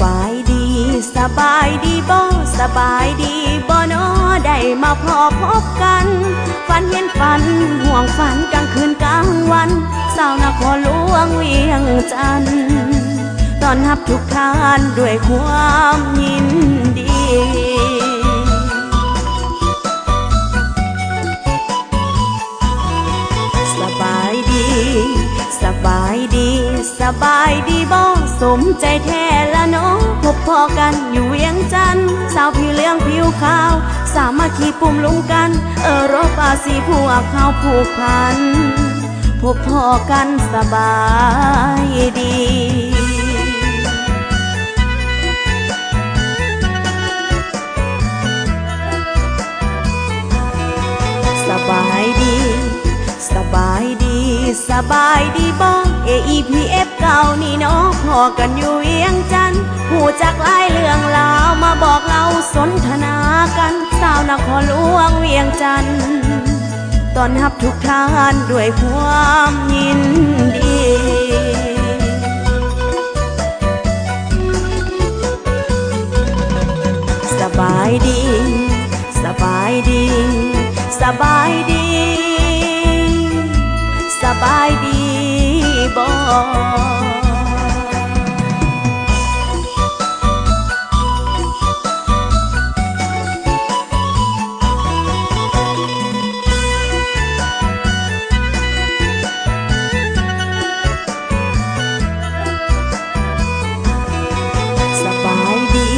บายดีสบายดีบ่สบายดีบ่น้อได้มาพบกันฝันเห็นฝันห่วงฝันกลางคืนกลางวันสาวนครหลวงเวียงจันทร์ต้อนรับทุกท่านด้วยความยินดีสบายดีสบายดีสบายดีบ่สมใจแท้ละน้องพบพอกันอยู่เวียงจันทร์สาวผิวเหลืองผิวขาวสามัคคีปุ่มลุงกันรบอาสีพวกเขาผูกพันพบพอกันสบายดีสบายดีสบายดีสบายดีบ่ AEPF เก่านี่น้องพอกันอยู่เวียงจันทร์หูจักหลายเรื่องราวมาบอกเราสนทนากันสาวนครหลวงเวียงจันทร์ต้อนรับทุกท่านด้วยความยินดีสบายดีสบายดีสบายดีสบายดีบ่สบายดี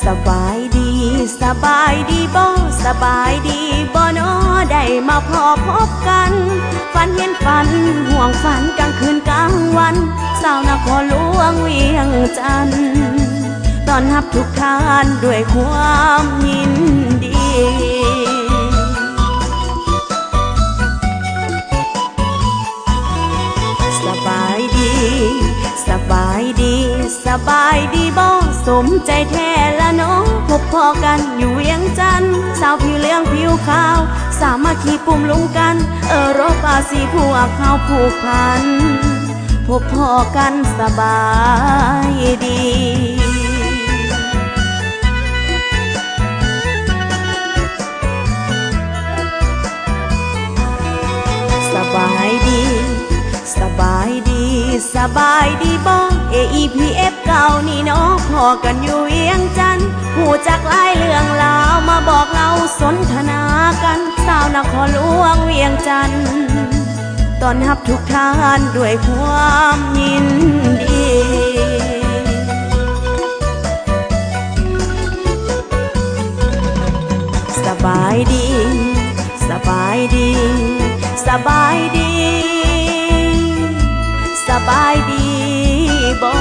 สบายดีสบายดีบ่สบายดีบ่น้อได้มาพบกันฝันเห็นฝันห่วงฝันกลางคืนกลางวันสาวนครหลวงเวียงจันทร์ต้อนรับทุกท่านด้วยความยินดีสบายดีสบายดีสบายดีบ่สมใจแท้ละน้องพบพอกันอยู่เวียงจันทร์สาวผิวเหลืองผิวขาวสามัคคีปุ่มลุงกันรบอาสีพวกเขาผูกพันพบพอกันสบายดีสบายดีสบายดีสบายดีบ่ AEPF เก่านี่น้องพอกันอยู่เวียงจันทร์หูจักหลายเรื่องราวมาบอกเราสนทนากันสาวนครหลวงเวียงจันทร์ต้อนรับทุกท่านด้วยความยินดีสบายดีสบายดีสบายดีสบายดีบ่